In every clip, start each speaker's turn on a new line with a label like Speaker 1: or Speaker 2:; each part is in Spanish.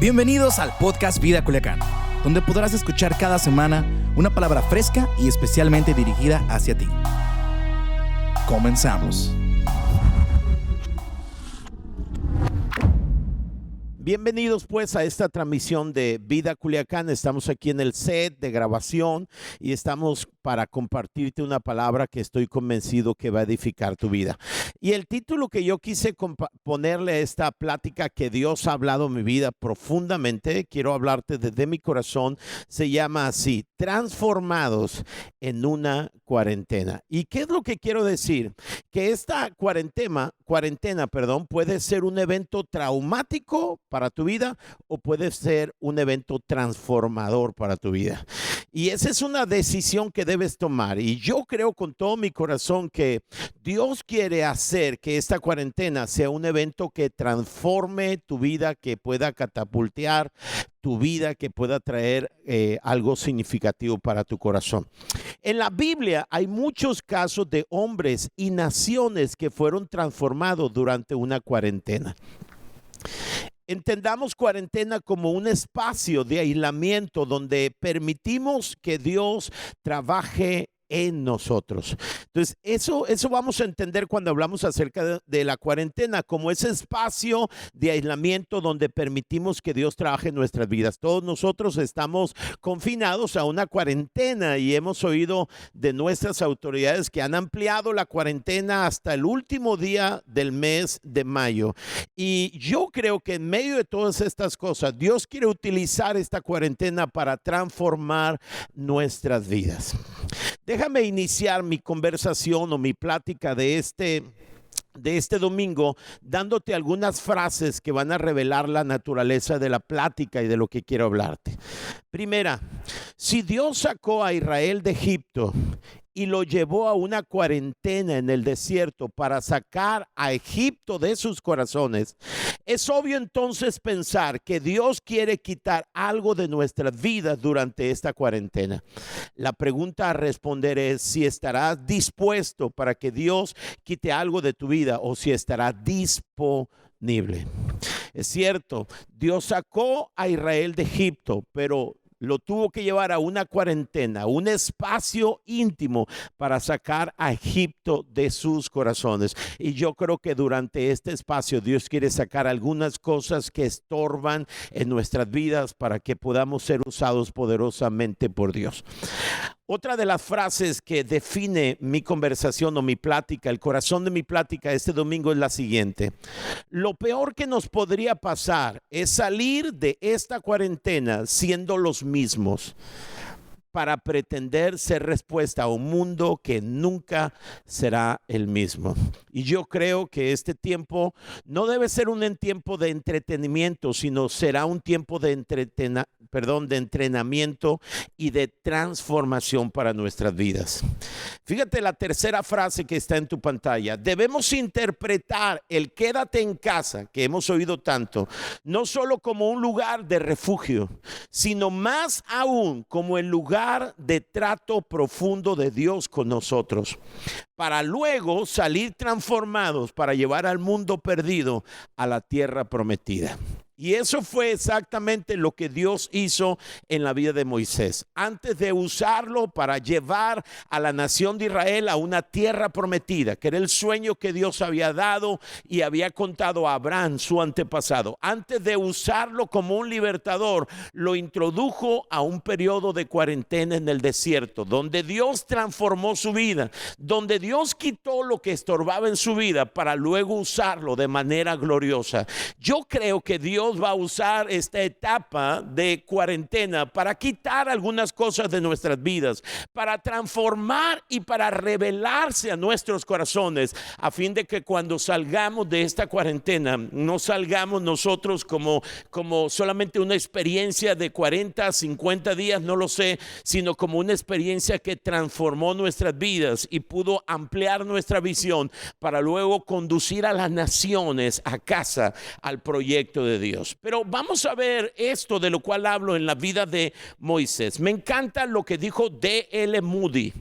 Speaker 1: Bienvenidos al podcast Vida Culiacán, donde podrás escuchar cada semana una palabra fresca y especialmente dirigida hacia ti. Comenzamos.
Speaker 2: Bienvenidos pues a esta transmisión de Vida Culiacán. Estamos aquí en el set de grabación y estamos para compartirte una palabra que estoy convencido que va a edificar tu vida. Y el título que yo quise ponerle a esta plática que Dios ha hablado en mi vida profundamente, quiero hablarte desde mi corazón, se llama así: transformados en una cuarentena. ¿Y qué es lo que quiero decir? Que esta cuarentena, puede ser un evento traumático para tu vida o puede ser un evento transformador para tu vida. Y esa es una decisión que debes tomar. Y yo creo con todo mi corazón que Dios quiere hacer que esta cuarentena sea un evento que transforme tu vida, que pueda catapultar tu vida, que pueda traer algo significativo para tu corazón. En la Biblia hay muchos casos de hombres y naciones que fueron transformados durante una cuarentena. Entendamos cuarentena como un espacio de aislamiento donde permitimos que Dios trabaje en nosotros. Entonces, eso vamos a entender cuando hablamos acerca de la cuarentena, como ese espacio de aislamiento donde permitimos que Dios trabaje en nuestras vidas. Todos nosotros estamos confinados a una cuarentena y hemos oído de nuestras autoridades que han ampliado la cuarentena hasta el último día del mes de mayo. Y yo creo que en medio de todas estas cosas, Dios quiere utilizar esta cuarentena para transformar nuestras vidas. Déjame iniciar mi conversación o mi plática de este domingo dándote algunas frases que van a revelar la naturaleza de la plática y de lo que quiero hablarte. Primera, si Dios sacó a Israel de Egipto y lo llevó a una cuarentena en el desierto para sacar a Egipto de sus corazones, es obvio entonces pensar que Dios quiere quitar algo de nuestras vidas durante esta cuarentena. La pregunta a responder es si estarás dispuesto para que Dios quite algo de tu vida o si estarás disponible. Es cierto, Dios sacó a Israel de Egipto, pero lo tuvo que llevar a una cuarentena, un espacio íntimo para sacar a Egipto de sus corazones. Y yo creo que durante este espacio Dios quiere sacar algunas cosas que estorban en nuestras vidas para que podamos ser usados poderosamente por Dios. Otra de las frases que define mi conversación o mi plática, el corazón de mi plática este domingo es la siguiente: lo peor que nos podría pasar es salir de esta cuarentena siendo los mismos para pretender ser respuesta a un mundo que nunca será el mismo. Y yo creo que este tiempo no debe ser un tiempo de entretenimiento, sino será un tiempo de entrenamiento y de transformación para nuestras vidas. Fíjate la tercera frase que está en tu pantalla. Debemos interpretar el quédate en casa, que hemos oído tanto, no solo como un lugar de refugio, sino más aún como el lugar de trato profundo de Dios con nosotros, para luego salir transformados para llevar al mundo perdido a la tierra prometida. Y eso fue exactamente lo que Dios hizo en la vida de Moisés. Antes de usarlo para llevar a la nación de Israel a una tierra prometida, que era el sueño que Dios había dado y había contado a Abraham, su antepasado. Antes de usarlo como un libertador, lo introdujo a un periodo de cuarentena en el desierto, donde Dios transformó su vida, donde Dios quitó lo que estorbaba en su vida para luego usarlo de manera gloriosa. Yo creo que Dios va a usar esta etapa de cuarentena para quitar algunas cosas de nuestras vidas, para transformar y para revelarse a nuestros corazones, a fin de que cuando salgamos de esta cuarentena no salgamos nosotros como solamente una experiencia de 40, 50 días, no lo sé, sino como una experiencia que transformó nuestras vidas y pudo ampliar nuestra visión para luego conducir a las naciones a casa, al proyecto de Dios. Dios. Pero vamos a ver esto de lo cual hablo en la vida de Moisés. Me encanta lo que dijo D.L. Moody.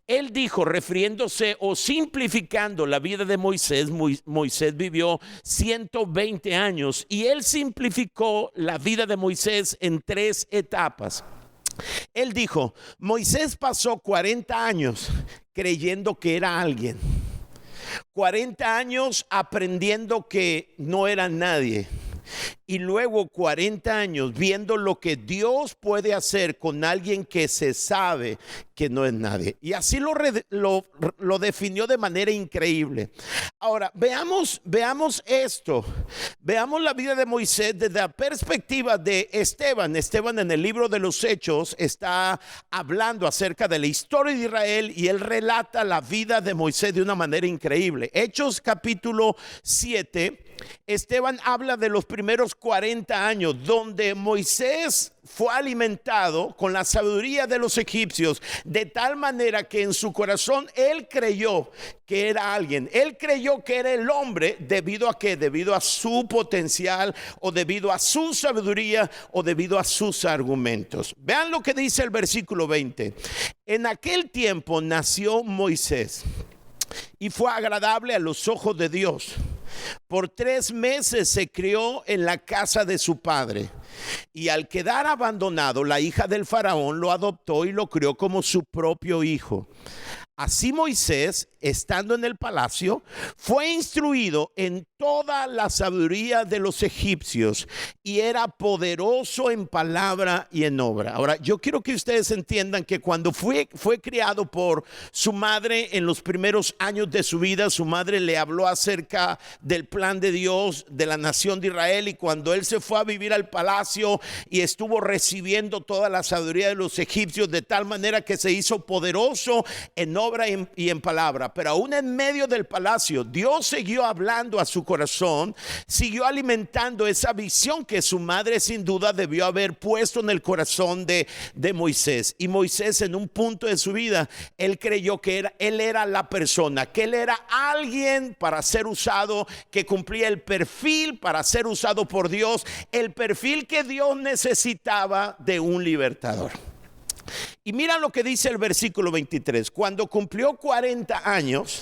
Speaker 2: Él dijo, refiriéndose o simplificando la vida de Moisés, Moisés vivió 120 años y él simplificó la vida de Moisés en 3 etapas. Él dijo, Moisés pasó 40 años creyendo que era alguien, 40 años aprendiendo que no era nadie, y luego 40 años viendo lo que Dios puede hacer con alguien que se sabe que no es nadie. Y así lo definió de manera increíble. Ahora, veamos esto. Veamos la vida de Moisés desde la perspectiva de Esteban. Esteban, en el libro de los Hechos, está hablando acerca de la historia de Israel y él relata la vida de Moisés de una manera increíble. Hechos capítulo 7. Esteban habla de los primeros 40 años donde Moisés fue alimentado con la sabiduría de los egipcios, de tal manera que en su corazón él creyó que era alguien. Él creyó que era el hombre. ¿Debido a qué? Debido a su potencial, o debido a su sabiduría, o debido a sus argumentos. Vean lo que dice el versículo 20. En aquel tiempo nació Moisés y fue agradable a los ojos de Dios. Por 3 meses se crió en la casa de su padre, y al quedar abandonado, la hija del faraón lo adoptó y lo crió como su propio hijo. Así Moisés, estando en el palacio, fue instruido en toda la sabiduría de los egipcios y era poderoso en palabra y en obra. Ahora, yo quiero que ustedes entiendan que cuando fue criado por su madre en los primeros años de su vida, su madre le habló acerca del plan de Dios, de la nación de Israel, y cuando él se fue a vivir al palacio y estuvo recibiendo toda la sabiduría de los egipcios, de tal manera que se hizo poderoso en obra y en palabra. Pero aún en medio del palacio, Dios siguió hablando a su corazón, siguió alimentando esa visión que su madre sin duda debió haber puesto en el corazón de Moisés. Y Moisés, en un punto de su vida, él creyó que él era la persona, que él era alguien para ser usado, que cumplía el perfil para ser usado por Dios, el perfil que Dios necesitaba de un libertador. Y mira lo que dice el versículo 23. Cuando cumplió 40 años,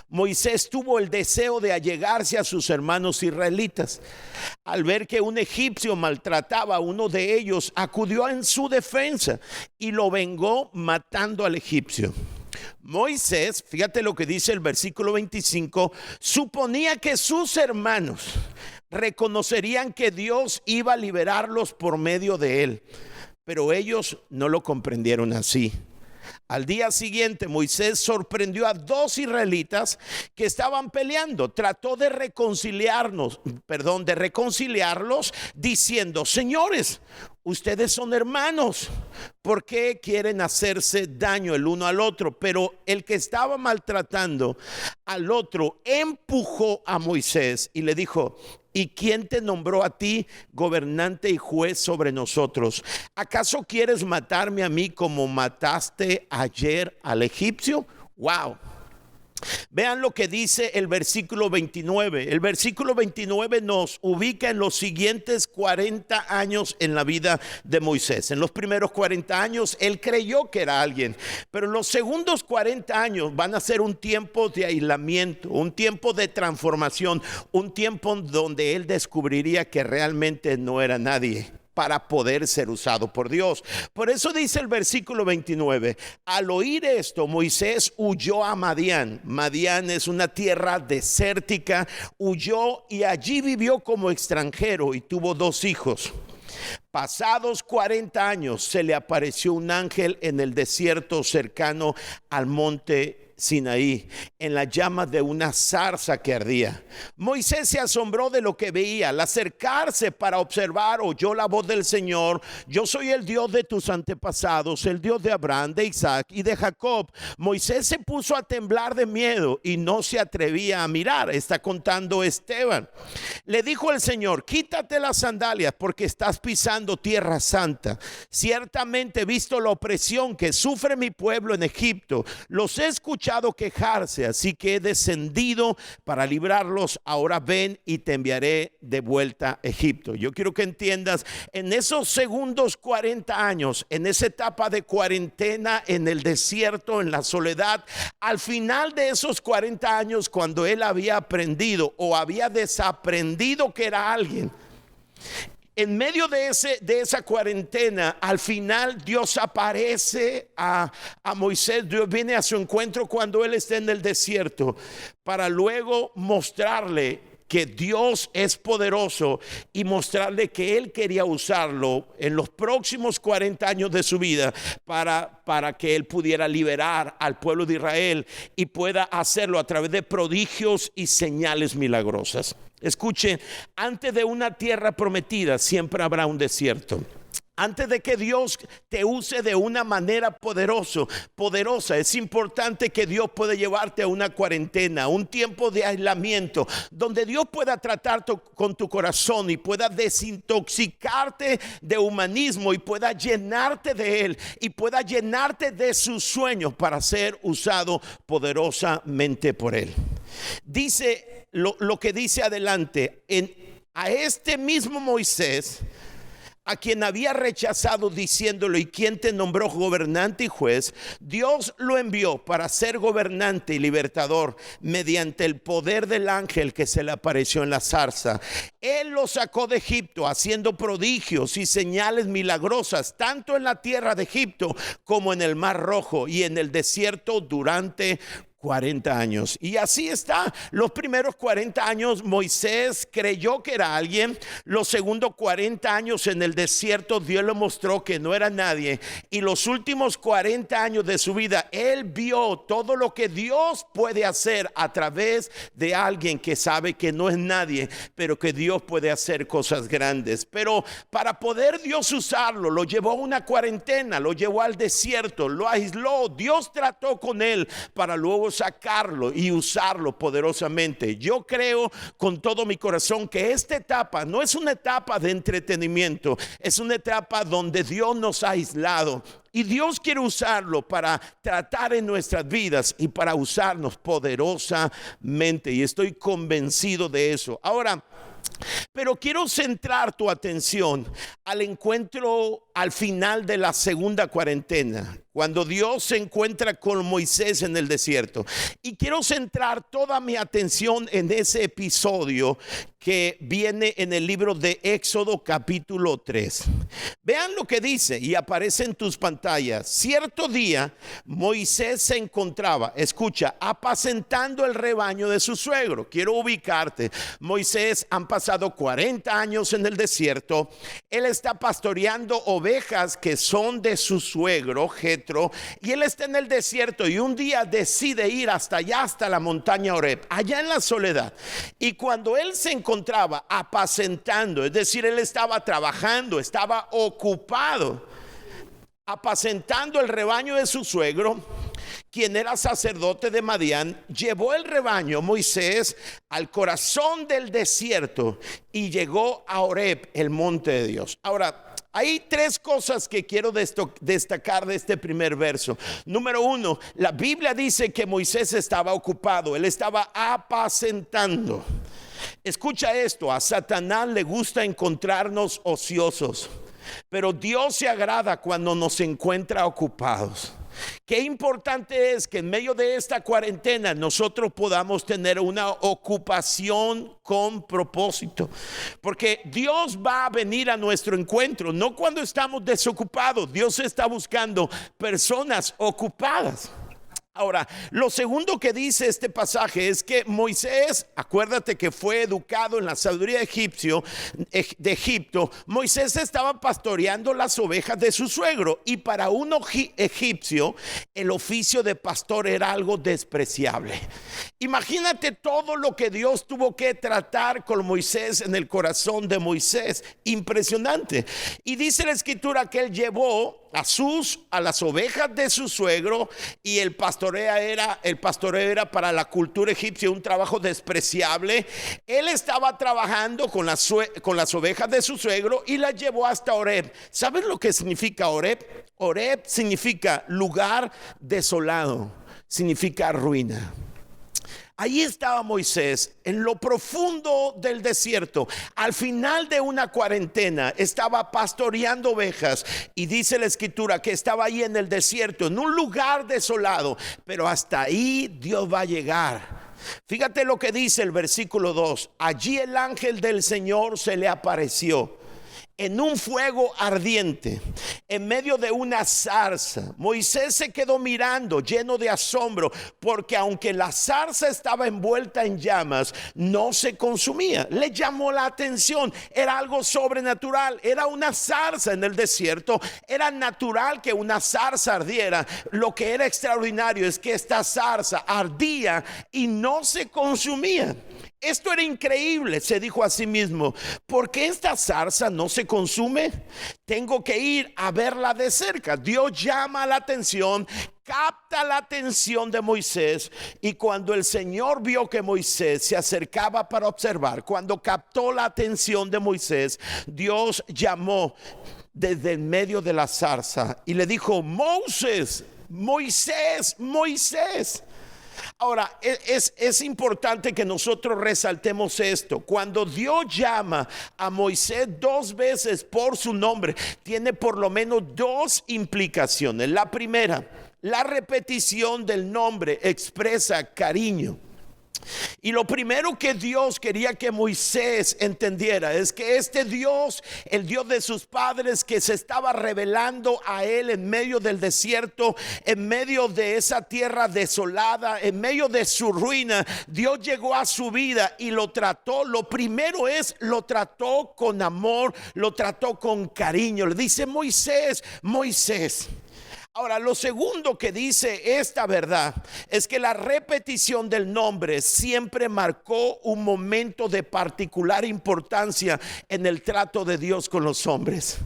Speaker 2: Moisés tuvo el deseo de allegarse a sus hermanos israelitas. Al ver que un egipcio maltrataba a uno de ellos, acudió en su defensa y lo vengó matando al egipcio. Moisés, fíjate lo que dice el versículo 25, suponía que sus hermanos reconocerían que Dios iba a liberarlos por medio de él. Pero ellos no lo comprendieron así. Al día siguiente, Moisés sorprendió a 2 israelitas que estaban peleando. Trató de reconciliarlos diciendo: señores, ustedes son hermanos, ¿por qué quieren hacerse daño el uno al otro? Pero el que estaba maltratando al otro empujó a Moisés y le dijo: ¿y quién te nombró a ti gobernante y juez sobre nosotros? ¿Acaso quieres matarme a mí como mataste ayer al egipcio? ¡Wow! Vean lo que dice el versículo 29. El versículo 29 nos ubica en los siguientes 40 años en la vida de Moisés. En los primeros 40 años él creyó que era alguien, pero en los segundos 40 años van a ser un tiempo de aislamiento, un tiempo de transformación, un tiempo donde él descubriría que realmente no era nadie para poder ser usado por Dios. Por eso dice el versículo 29, al oír esto, Moisés huyó a Madián. Madián es una tierra desértica. Huyó y allí vivió como extranjero y tuvo 2 hijos. Pasados 40 años se le apareció un ángel en el desierto cercano al monte Sinaí, en la llama de una zarza que ardía. Moisés se asombró de lo que veía. Al acercarse para observar, oyó la voz del Señor: yo soy el Dios de tus antepasados, el Dios de Abraham, de Isaac y de Jacob. Moisés se puso a temblar de miedo y no se atrevía a mirar. Está contando Esteban. Le dijo el Señor: quítate las sandalias porque estás pisando tierra santa. Ciertamente he visto la opresión que sufre mi pueblo en Egipto. Los he escuchado escuchado quejarse, así que he descendido para librarlos. Ahora ven y te enviaré de vuelta a Egipto. Yo quiero que entiendas, en esos segundos 40 años, en esa etapa de cuarentena en el desierto, en la soledad, al final de esos 40 años, cuando él había aprendido o había desaprendido que era alguien, en medio de esa cuarentena, al final Dios aparece a Moisés. Dios viene a su encuentro cuando él está en el desierto, para luego mostrarle que Dios es poderoso y mostrarle que él quería usarlo en los próximos 40 años de su vida para que él pudiera liberar al pueblo de Israel y pueda hacerlo a través de prodigios y señales milagrosas. Escuche, antes de una tierra prometida siempre habrá un desierto. Antes de que Dios te use de una manera poderosa, es importante que Dios pueda llevarte a una cuarentena, un tiempo de aislamiento, donde Dios pueda tratar con tu corazón y pueda desintoxicarte de humanismo y pueda llenarte de Él y pueda llenarte de sus sueños para ser usado poderosamente por Él. Dice lo que dice adelante, a este mismo Moisés, a quien había rechazado diciéndolo: ¿y quién te nombró gobernante y juez? Dios lo envió para ser gobernante y libertador mediante el poder del ángel que se le apareció en la zarza. Él lo sacó de Egipto haciendo prodigios y señales milagrosas, tanto en la tierra de Egipto como en el Mar Rojo y en el desierto durante 40 años. Y así está. Los primeros 40 años Moisés creyó que era alguien. Los segundos 40 años en el desierto Dios le mostró que no era nadie. Y los últimos 40 años de su vida él vio todo lo que Dios puede hacer a través de alguien que sabe que no es nadie, pero que Dios puede hacer cosas grandes. Pero para poder Dios usarlo, lo llevó a una cuarentena, lo llevó al desierto, lo aisló. Dios trató con él para luego sacarlo y usarlo poderosamente. Yo creo con todo mi corazón que esta etapa no es una etapa de entretenimiento, es una etapa donde Dios nos ha aislado y Dios quiere usarlo para tratar en nuestras vidas y para usarnos poderosamente, y estoy convencido de eso. Ahora, pero quiero centrar tu atención al encuentro al final de la segunda cuarentena, cuando Dios se encuentra con Moisés en el desierto. Y quiero centrar toda mi atención en ese episodio que viene en el libro de Éxodo capítulo 3. Vean lo que dice y aparece en tus pantallas. Cierto día Moisés se encontraba, escucha, apacentando el rebaño de su suegro. Quiero ubicarte. Moisés, han pasado 40 años en el desierto. Él está pastoreando ovejas que son de su suegro Jetro, y él está en el desierto y un día decide ir hasta allá, hasta la montaña Oreb, allá en la soledad. Y cuando él se encontraba apacentando, es decir, él estaba trabajando, estaba ocupado apacentando el rebaño de su suegro, quien era sacerdote de Madián, llevó el rebaño Moisés al corazón del desierto y llegó a Oreb, el monte de Dios. Ahora, hay tres cosas que quiero destacar de este primer verso. Número uno, la Biblia dice que Moisés estaba ocupado, él estaba apacentando. Escucha esto, a Satanás le gusta encontrarnos ociosos, pero Dios se agrada cuando nos encuentra ocupados. Qué importante es que en medio de esta cuarentena nosotros podamos tener una ocupación con propósito, porque Dios va a venir a nuestro encuentro, no cuando estamos desocupados. Dios está buscando personas ocupadas. Ahora, lo segundo que dice este pasaje es que Moisés, acuérdate que fue educado en la sabiduría de Egipto. Moisés estaba pastoreando las ovejas de su suegro, y para un egipcio el oficio de pastor era algo despreciable. Imagínate todo lo que Dios tuvo que tratar con Moisés en el corazón de Moisés. Impresionante. Y dice la escritura que él llevó a las ovejas de su suegro, y el pastoreo era para la cultura egipcia un trabajo despreciable. Él estaba trabajando con las ovejas de su suegro y las llevó hasta Oreb. ¿Sabes lo que significa Oreb? Oreb significa lugar desolado, significa ruina. Ahí estaba Moisés en lo profundo del desierto, al final de una cuarentena, estaba pastoreando ovejas y dice la escritura que estaba ahí en el desierto, en un lugar desolado, pero hasta ahí Dios va a llegar. Fíjate lo que dice el versículo 2, allí el ángel del Señor se le apareció en un fuego ardiente, en medio de una zarza. Moisés se quedó mirando, lleno de asombro, porque aunque la zarza estaba envuelta en llamas, no se consumía. Le llamó la atención, era algo sobrenatural, era una zarza en el desierto, era natural que una zarza ardiera. Lo que era extraordinario es que esta zarza ardía y no se consumía. Esto era increíble, se dijo a sí mismo. ¿Por qué esta zarza no se consume? Tengo que ir a verla de cerca. Dios llama la atención, capta la atención de Moisés, y cuando el Señor vio que Moisés se acercaba para observar, cuando captó la atención de Moisés, Dios llamó desde el medio de la zarza y le dijo: Moisés, Moisés, Moisés. Ahora, es importante que nosotros resaltemos esto. Cuando Dios llama a Moisés 2 veces por su nombre, tiene por lo menos 2 implicaciones. La primera, la repetición del nombre expresa cariño. Y lo primero que Dios quería que Moisés entendiera es que este Dios, el Dios de sus padres, que se estaba revelando a él en medio del desierto, en medio de esa tierra desolada, en medio de su ruina, Dios llegó a su vida y lo trató. Lo primero es, lo trató con amor, lo trató con cariño. Le dice: Moisés, Moisés. Ahora, lo segundo que dice esta verdad es que la repetición del nombre siempre marcó un momento de particular importancia en el trato de Dios con los hombres.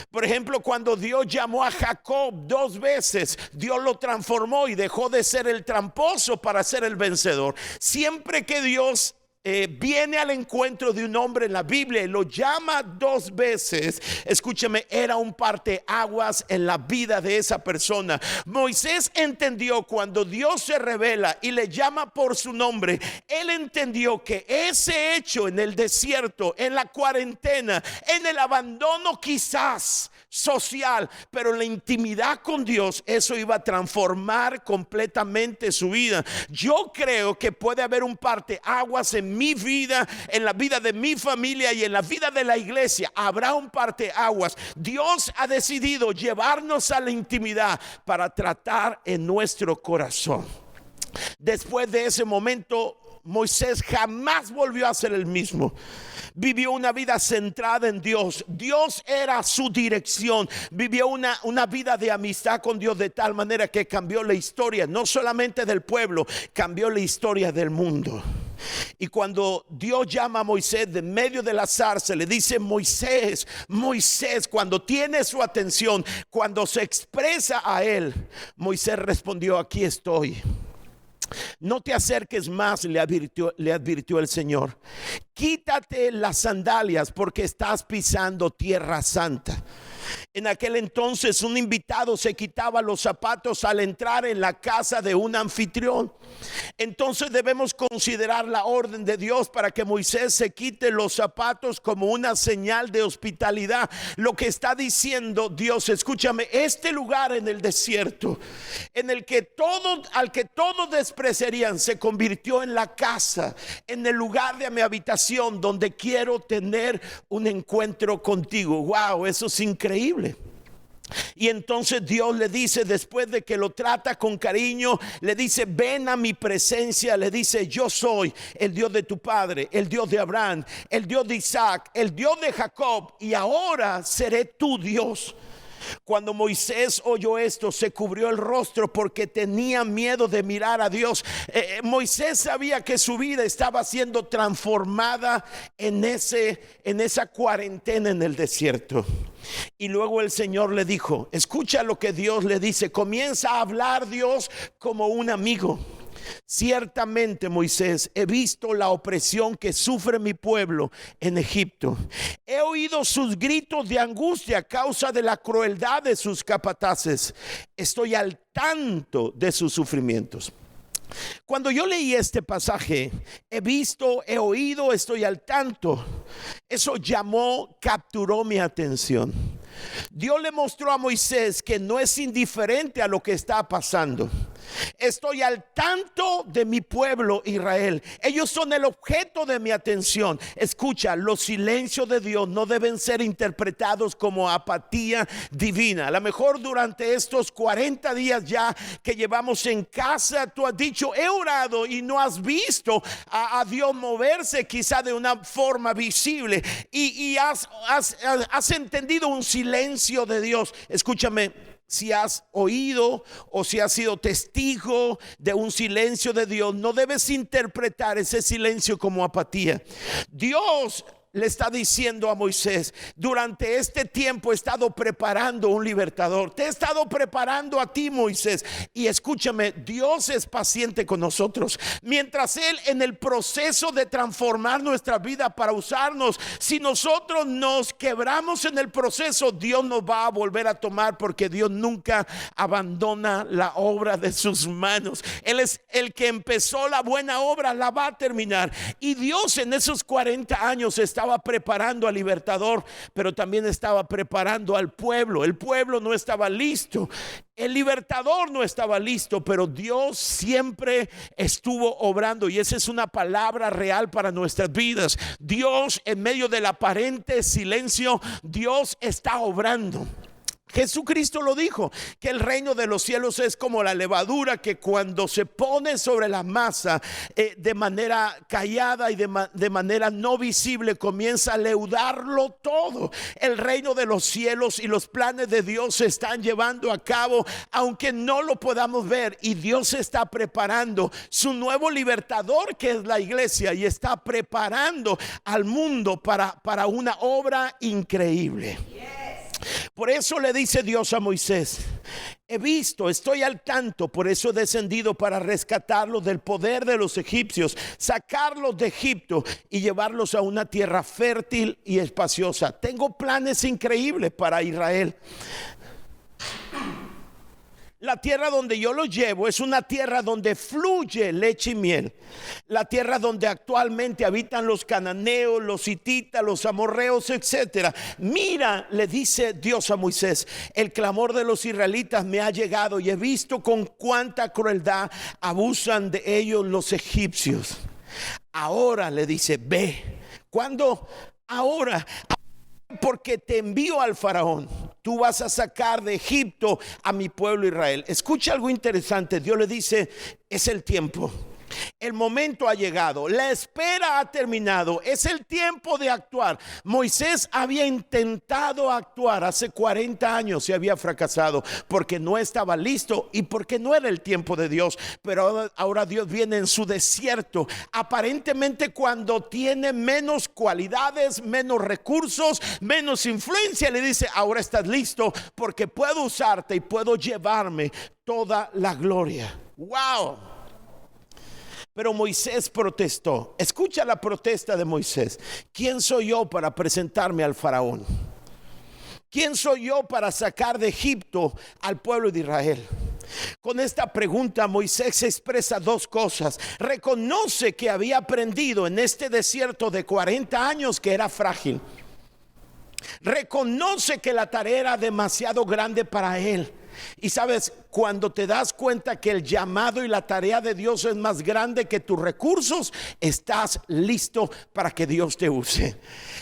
Speaker 2: Por ejemplo, cuando Dios llamó a Jacob 2 veces, Dios lo transformó y dejó de ser el tramposo para ser el vencedor. Siempre que Dios viene al encuentro de un hombre en la Biblia y lo llama 2 veces, escúcheme, era un parteaguas en la vida de esa persona. Moisés entendió cuando Dios se revela y le llama por su nombre, él entendió que ese hecho en el desierto, en la cuarentena, en el abandono quizás social, pero en la intimidad con Dios, eso iba a transformar completamente su vida. Yo creo que puede haber un parteaguas en mi vida, en la vida de mi familia y en la vida de la iglesia. Habrá un parteaguas. Dios ha decidido llevarnos a la intimidad para tratar en nuestro corazón. Después de ese momento, Moisés jamás volvió a ser el mismo. Vivió una vida centrada en Dios. Dios era su dirección. Vivió una vida de amistad con Dios, de tal manera que cambió la historia, no solamente del pueblo, cambió la historia del mundo. Y cuando Dios llama a Moisés de medio de la zarza, le dice: Moisés, Moisés. Cuando tiene su atención, cuando se expresa a él, Moisés respondió: aquí estoy. No te acerques más, le advirtió el Señor. Quítate las sandalias porque estás pisando tierra santa. En aquel entonces un invitado se quitaba los zapatos al entrar en la casa de un anfitrión. Entonces debemos considerar la orden de Dios para que Moisés se quite los zapatos como una señal de hospitalidad. Lo que está diciendo Dios, escúchame, este lugar en el desierto, en el que al que todos despreciarían, se convirtió en la casa, en el lugar de mi habitación, donde quiero tener un encuentro contigo. Wow, eso es increíble. Y entonces Dios le dice, después de que lo trata con cariño, le dice: ven a mi presencia. Le dice: yo soy el Dios de tu padre, el Dios de Abraham, el Dios de Isaac, el Dios de Jacob, y ahora seré tu Dios. Cuando Moisés oyó esto, se cubrió el rostro porque tenía miedo de mirar a Dios. Moisés sabía que su vida estaba siendo transformada en esa cuarentena en el desierto. Y luego el Señor le dijo, escucha lo que Dios le dice, comienza a hablar Dios como un amigo. Ciertamente, Moisés, he visto la opresión que sufre mi pueblo en Egipto. He oído sus gritos de angustia a causa de la crueldad de sus capataces. Estoy al tanto de sus sufrimientos. Cuando yo leí este pasaje, he visto, he oído, estoy al tanto. Eso capturó mi atención. Dios le mostró a Moisés que no es indiferente a lo que está pasando. Estoy al tanto de mi pueblo Israel. Ellos son el objeto de mi atención. Escucha, los silencios de Dios no deben ser interpretados como apatía divina. A lo mejor durante estos 40 días ya que llevamos en casa, tú has dicho, he orado, y no has visto a Dios moverse quizá de una forma visible, y has entendido un silencio de Dios. Escúchame, si has oído o si has sido testigo de un silencio de Dios, no debes interpretar ese silencio como apatía. Dios le está diciendo a Moisés: durante este tiempo he estado preparando un libertador. Te he estado preparando a ti, Moisés. Y escúchame, Dios es paciente con nosotros. Mientras Él, en el proceso de transformar nuestra vida para usarnos, si nosotros nos quebramos en el proceso, Dios nos va a volver a tomar, porque Dios nunca abandona la obra de sus manos. Él es el que empezó la buena obra, la va a terminar. Y Dios en esos 40 años estaba preparando al libertador, pero también estaba preparando al pueblo. El pueblo no estaba listo, el libertador no estaba listo, pero Dios siempre estuvo obrando, y esa es una palabra real para nuestras vidas. Dios, en medio del aparente silencio, Dios está obrando. Jesucristo lo dijo, que el reino de los cielos es como la levadura que cuando se pone sobre la masa de manera callada y de manera no visible, comienza a leudarlo todo. El reino de los cielos y los planes de Dios se están llevando a cabo, aunque no lo podamos ver, y Dios está preparando su nuevo libertador, que es la iglesia, y está preparando al mundo para una obra increíble. Por eso le dice Dios a Moisés: he visto, estoy al tanto, por eso he descendido para rescatarlos del poder de los egipcios, sacarlos de Egipto y llevarlos a una tierra fértil y espaciosa. Tengo planes increíbles para Israel. La tierra donde yo los llevo es una tierra donde fluye leche y miel. La tierra donde actualmente habitan los cananeos, los hititas, los amorreos, etcétera. Mira, le dice Dios a Moisés, el clamor de los israelitas me ha llegado, y he visto con cuánta crueldad abusan de ellos los egipcios. Ahora, le dice, ve. ¿Cuándo? Ahora, porque te envío al faraón. Tú vas a sacar de Egipto a mi pueblo Israel. Escucha algo interesante. Dios le dice: es el tiempo. El momento ha llegado, la espera ha terminado, es el tiempo de actuar. Moisés había intentado actuar hace 40 años y había fracasado porque no estaba listo y porque no era el tiempo de Dios. Pero ahora Dios viene en su desierto, aparentemente cuando tiene menos cualidades, menos recursos, menos influencia. Le dice: ahora estás listo, porque puedo usarte y puedo llevarme toda la gloria. ¡Wow! Pero Moisés protestó. Escucha la protesta de Moisés. ¿Quién soy yo para presentarme al faraón? ¿Quién soy yo para sacar de Egipto al pueblo de Israel? Con esta pregunta Moisés expresa dos cosas. Reconoce que había aprendido en este desierto de 40 años que era frágil. Reconoce que la tarea era demasiado grande para él. Y sabes, cuando te das cuenta que el llamado y la tarea de Dios es más grande que tus recursos, estás listo para que Dios te use.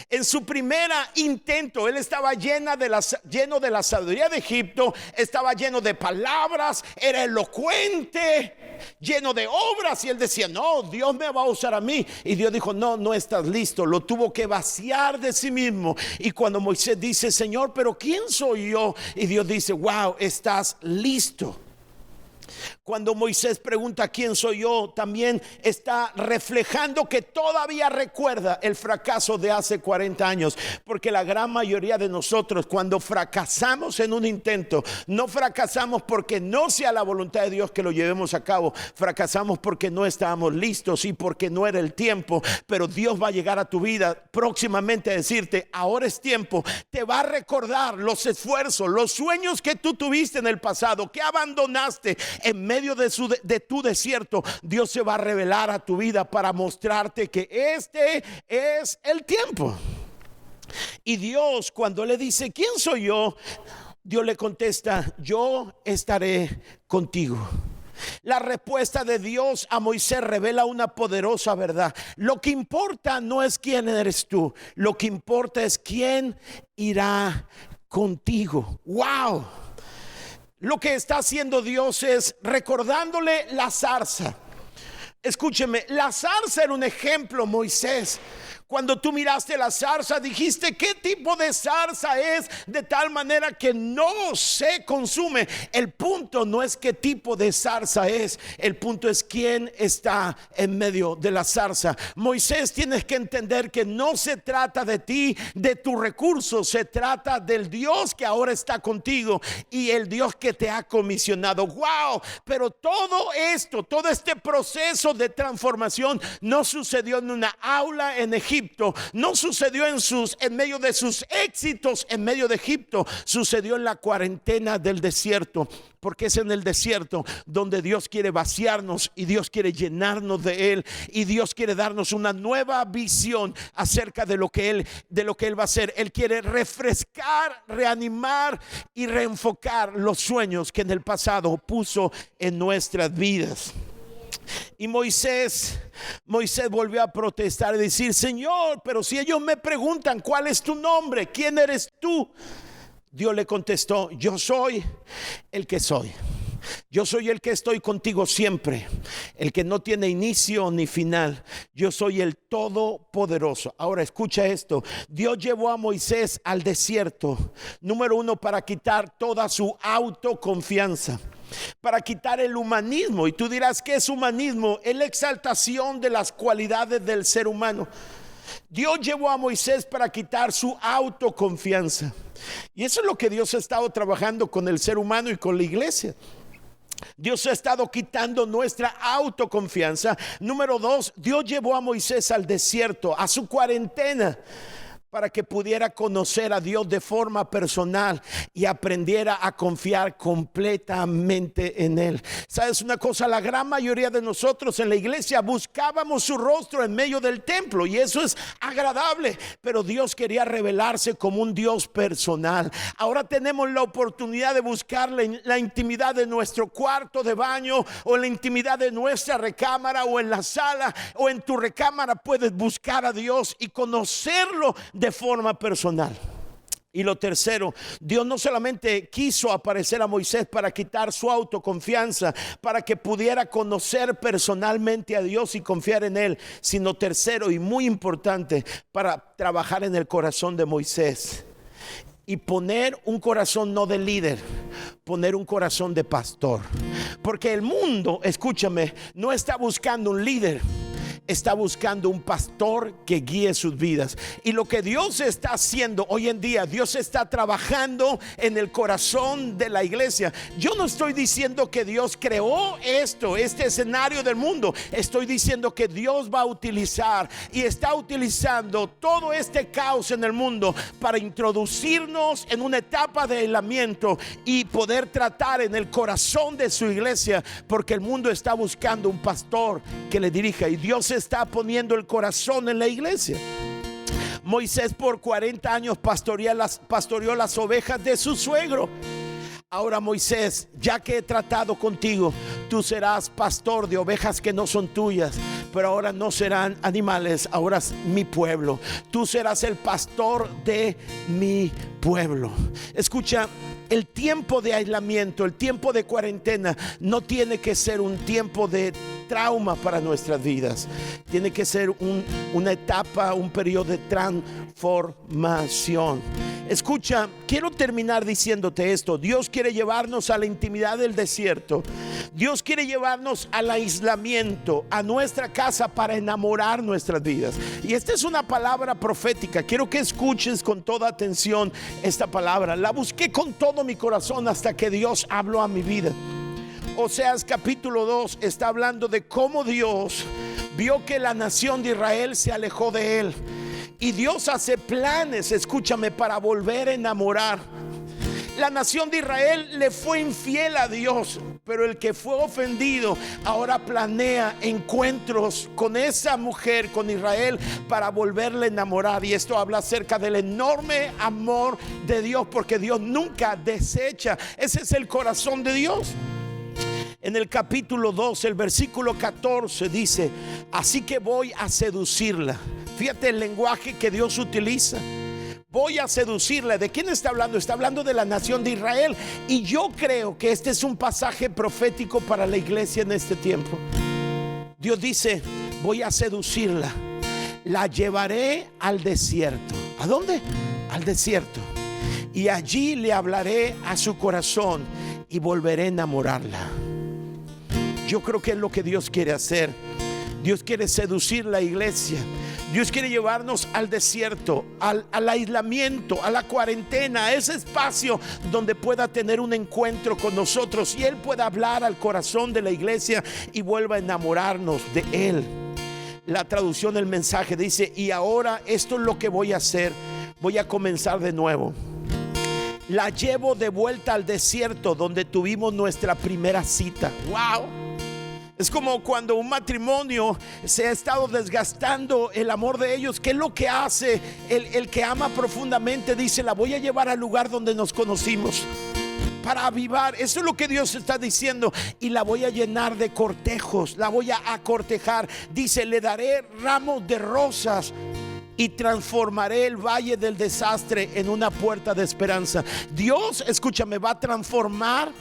Speaker 2: En su primer intento, él estaba lleno de la sabiduría de Egipto, estaba lleno de palabras, era elocuente, lleno de obras, y él decía: no, Dios me va a usar a mí. Y Dios dijo: no, no estás listo. Lo tuvo que vaciar de sí mismo. Y cuando Moisés dice: Señor, pero ¿quién soy yo? Y Dios dice: wow, estás listo. Cuando Moisés pregunta quién soy yo, también está reflejando que todavía recuerda el fracaso de hace 40 años, porque la gran mayoría de nosotros, cuando fracasamos en un intento, no fracasamos porque no sea la voluntad de Dios que lo llevemos a cabo, fracasamos porque no estábamos listos y porque no era el tiempo. Pero Dios va a llegar a tu vida próximamente a decirte: ahora es tiempo. Te va a recordar los esfuerzos, los sueños que tú tuviste en el pasado, que abandonaste en medio medio de tu desierto, Dios se va a revelar a tu vida para mostrarte que este es el tiempo. Y Dios, cuando le dice, ¿quién soy yo?, Dios le contesta, yo estaré contigo. La respuesta de Dios a Moisés revela una poderosa verdad. Lo que importa no es quién eres tú, lo que importa es quién irá contigo. ¡Wow! Lo que está haciendo Dios es recordándole la zarza. Escúcheme, la zarza era un ejemplo, Moisés. Cuando tú miraste la zarza, dijiste, ¿qué tipo de zarza es? De tal manera que no se consume. El punto no es qué tipo de zarza es, el punto es quién está en medio de la zarza. Moisés, tienes que entender que no se trata de ti, de tus recursos, se trata del Dios que ahora está contigo y el Dios que te ha comisionado. ¡Wow! Pero todo esto, todo este proceso de transformación no sucedió en una aula en Egipto. No sucedió en medio de sus éxitos en medio de Egipto, sucedió en la cuarentena del desierto, porque es en el desierto donde Dios quiere vaciarnos y Dios quiere llenarnos de Él y Dios quiere darnos una nueva visión acerca de lo que Él va a hacer. Él quiere refrescar, reanimar y reenfocar los sueños que en el pasado puso en nuestras vidas. Y Moisés volvió a protestar y decir, Señor, pero si ellos me preguntan cuál es tu nombre, quién eres tú, Dios le contestó, yo soy el que soy. Yo soy el que estoy contigo siempre, el que no tiene inicio ni final. Yo soy el Todopoderoso. Ahora escucha esto. Dios llevó a Moisés al desierto, número uno, para quitar toda su autoconfianza, para quitar el humanismo. Y tú dirás, ¿qué es humanismo? Es la exaltación de las cualidades del ser humano. Dios llevó a Moisés para quitar su autoconfianza. Y eso es lo que Dios ha estado trabajando con el ser humano y con la iglesia. Dios ha estado quitando nuestra autoconfianza. Número dos, Dios llevó a Moisés al desierto, a su cuarentena, para que pudiera conocer a Dios de forma personal y aprendiera a confiar completamente en Él. ¿Sabes una cosa? La gran mayoría de nosotros en la iglesia buscábamos su rostro en medio del templo y eso es agradable, pero Dios quería revelarse como un Dios personal. Ahora tenemos la oportunidad de buscar la intimidad de nuestro cuarto de baño o en la intimidad de nuestra recámara o en la sala o en tu recámara. Puedes buscar a Dios y conocerlo de forma personal. Y lo tercero, Dios no solamente quiso aparecer a Moisés para quitar su autoconfianza, para que pudiera conocer personalmente a Dios y confiar en Él, sino tercero y muy importante, para trabajar en el corazón de Moisés y poner un corazón no de líder, poner un corazón de pastor. Porque el mundo, escúchame, no está buscando un líder, está buscando un pastor que guíe sus vidas. Y lo que Dios está haciendo hoy en día, Dios está trabajando en el corazón de la iglesia. Yo no estoy diciendo que Dios creó este escenario del mundo. Estoy diciendo que Dios va a utilizar y está utilizando todo este caos en el mundo para introducirnos en una etapa de aislamiento y poder tratar en el corazón de su iglesia, porque el mundo está buscando un pastor que le dirija y Dios está poniendo el corazón en la iglesia. Moisés por 40 años pastoreó las ovejas de su suegro. Ahora Moisés, ya que he tratado contigo, tú serás pastor de ovejas que no son tuyas, pero ahora no serán animales, ahora es mi pueblo. Tú serás el pastor de mi pueblo. Escucha, el tiempo de aislamiento, el tiempo de cuarentena no tiene que ser un tiempo de trauma para nuestras vidas. Tiene que ser una etapa, un periodo de transformación. Escucha, quiero terminar diciéndote esto. Dios quiere llevarnos a la intimidad del desierto. Dios quiere llevarnos al aislamiento, a nuestra casa, para enamorar nuestras vidas. Y esta es una palabra profética. Quiero que escuches con toda atención esta palabra. La busqué con todo mi corazón hasta que Dios habló a mi vida. Oseas capítulo 2 está hablando de cómo Dios vio que la nación de Israel se alejó de Él. Y Dios hace planes, escúchame, para volver a enamorar. La nación de Israel le fue infiel a Dios, Pero el que fue ofendido ahora planea encuentros con esa mujer, con Israel, para volverle a enamorar. Y esto habla acerca del enorme amor de Dios, porque Dios nunca desecha. Ese es el corazón de Dios. En el capítulo 2, el versículo 14 dice: así que voy a seducirla. Fíjate el lenguaje que Dios utiliza. Voy a seducirla. ¿De quién está hablando? Está hablando de la nación de Israel. Y yo creo que este es un pasaje profético para la iglesia en este tiempo. Dios dice: voy a seducirla. La llevaré al desierto. ¿A dónde? Al desierto. Y allí le hablaré a su corazón y volveré a enamorarla. Yo creo que es lo que Dios quiere hacer. Dios quiere seducir la iglesia. Dios quiere llevarnos al desierto, al aislamiento, a la cuarentena, a ese espacio donde pueda tener un encuentro con nosotros y Él pueda hablar al corazón de la iglesia y vuelva a enamorarnos de Él. La traducción del mensaje dice: y ahora esto es lo que voy a hacer. Voy a comenzar de nuevo. La llevo de vuelta al desierto donde tuvimos nuestra primera cita. ¡Wow! Es como cuando un matrimonio se ha estado desgastando el amor de ellos. ¿Qué es lo que hace el que ama profundamente? Dice: la voy a llevar al lugar donde nos conocimos para avivar. Eso es lo que Dios está diciendo. Y la voy a llenar de cortejos, la voy a cortejar. Dice: le daré ramos de rosas y transformaré el valle del desastre en una puerta de esperanza. Dios, escúchame, va a transformar.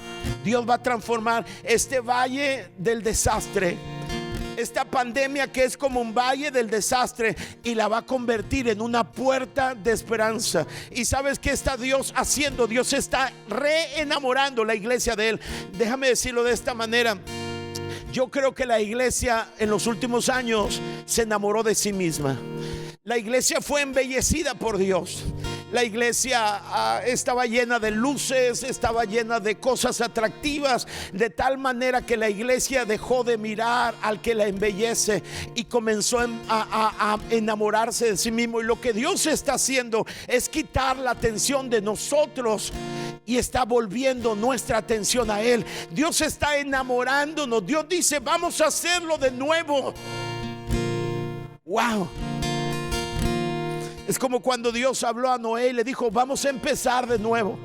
Speaker 2: Dios va a transformar este valle del desastre, esta pandemia que es como un valle del desastre, y la va a convertir en una puerta de esperanza. ¿Y sabes qué está Dios haciendo? Dios está reenamorando la iglesia de Él. Déjame decirlo de esta manera. Yo creo que la iglesia en los últimos años se enamoró de sí misma. La iglesia fue embellecida por Dios. La iglesia estaba llena de luces, estaba llena de cosas atractivas, de tal manera que la iglesia dejó de mirar al que la embellece y comenzó a enamorarse de sí mismo. Y lo que Dios está haciendo es quitar la atención de nosotros y está volviendo nuestra atención a Él. Dios está enamorándonos. Dios dice: vamos a hacerlo de nuevo. Wow. Es como cuando Dios habló a Noé y le dijo: vamos a empezar de nuevo.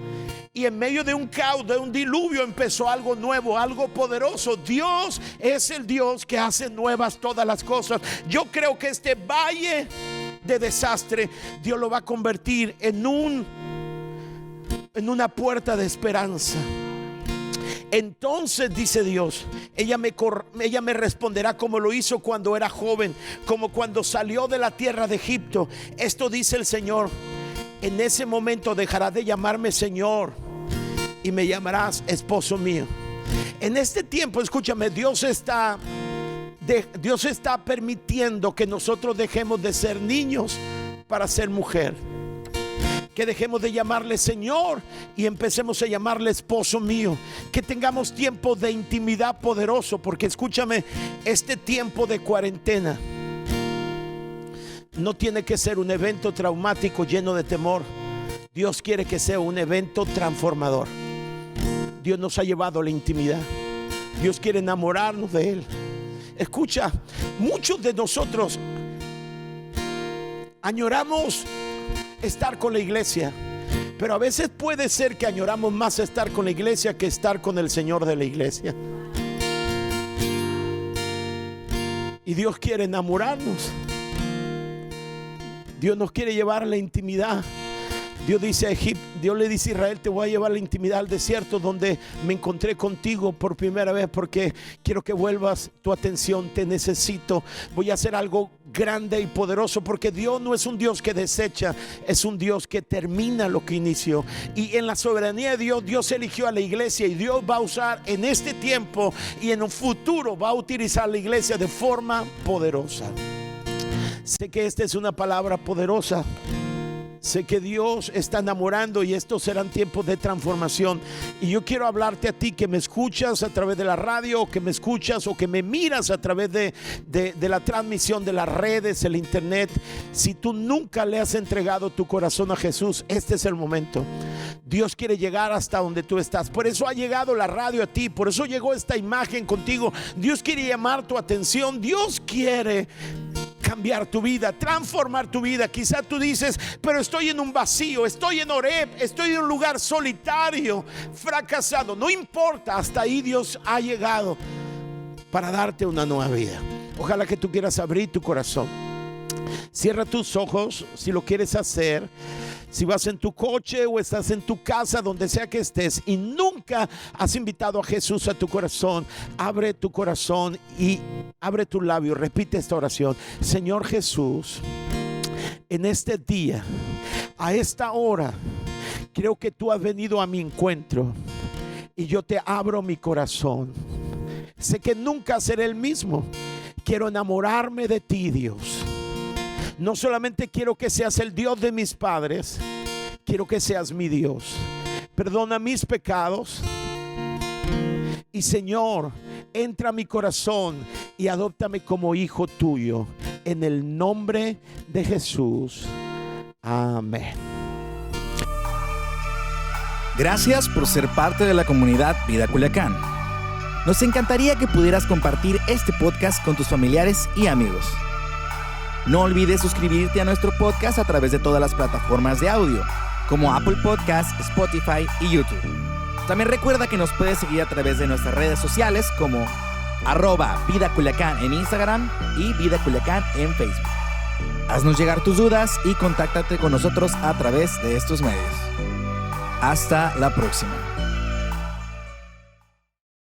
Speaker 2: Y en medio de un caos, de un diluvio, empezó algo nuevo, algo poderoso. Dios es el Dios que hace nuevas todas las cosas. Yo creo que este valle de desastre Dios lo va a convertir en una puerta de esperanza. Entonces, dice Dios, ella me responderá como lo hizo cuando era joven, como cuando salió de la tierra de Egipto. Esto dice el Señor: en ese momento dejará de llamarme Señor y me llamarás esposo mío. En este tiempo, escúchame, Dios está permitiendo que nosotros dejemos de ser niños para ser mujer. Que dejemos de llamarle Señor y empecemos a llamarle esposo mío. Que tengamos tiempo de intimidad poderoso, porque escúchame, este tiempo de cuarentena no tiene que ser un evento traumático lleno de temor. Dios quiere que sea un evento transformador. Dios nos ha llevado a la intimidad. Dios quiere enamorarnos de Él. Escucha, muchos de nosotros añoramos estar con la iglesia, pero a veces puede ser que añoramos más estar con la iglesia que estar con el Señor de la iglesia. Y Dios quiere enamorarnos. Dios nos quiere llevar a la intimidad. Dios le dice a Israel: te voy a llevar a la intimidad al desierto donde me encontré contigo por primera vez, porque quiero que vuelvas tu atención, te necesito. Voy a hacer algo grande y poderoso, porque Dios no es un Dios que desecha, es un Dios que termina lo que inició. Y en la soberanía de Dios, Dios eligió a la iglesia, y Dios va a usar en este tiempo y en un futuro va a utilizar la iglesia de forma poderosa. Sé que esta es una palabra poderosa. Sé que Dios está enamorando y estos serán tiempos de transformación. Y yo quiero hablarte a ti que me escuchas a través de la radio, o que me escuchas o que me miras a través de la transmisión de las redes, el internet. Si tú nunca le has entregado tu corazón a Jesús, este es el momento. Dios quiere llegar hasta donde tú estás. Por eso ha llegado la radio a ti. Por eso llegó esta imagen contigo. Dios quiere llamar tu atención. Dios quiere cambiar tu vida, transformar tu vida. Quizá tú dices, pero estoy en un vacío, estoy en Horeb, estoy en un lugar solitario, fracasado. No importa, hasta ahí Dios ha llegado para darte una nueva vida. Ojalá que tú quieras abrir tu corazón. Cierra tus ojos si lo quieres hacer. Si vas en tu coche o estás en tu casa, donde sea que estés y nunca has invitado a Jesús a tu corazón, abre tu corazón y abre tu labio. Repite esta oración. Señor Jesús, en este día, a esta hora, creo que tú has venido a mi encuentro y yo te abro mi corazón. Sé que nunca seré el mismo. Quiero enamorarme de ti, Dios. No solamente quiero que seas el Dios de mis padres, quiero que seas mi Dios. Perdona mis pecados. Y Señor, entra a mi corazón y adóptame como hijo tuyo. En el nombre de Jesús. Amén.
Speaker 1: Gracias por ser parte de la comunidad Vida Culiacán. Nos encantaría que pudieras compartir este podcast con tus familiares y amigos. No olvides suscribirte a nuestro podcast a través de todas las plataformas de audio, como Apple Podcasts, Spotify y YouTube. También recuerda que nos puedes seguir a través de nuestras redes sociales como @Vida Culiacán en Instagram y Vida Culiacán en Facebook. Haznos llegar tus dudas y contáctate con nosotros a través de estos medios. Hasta la próxima.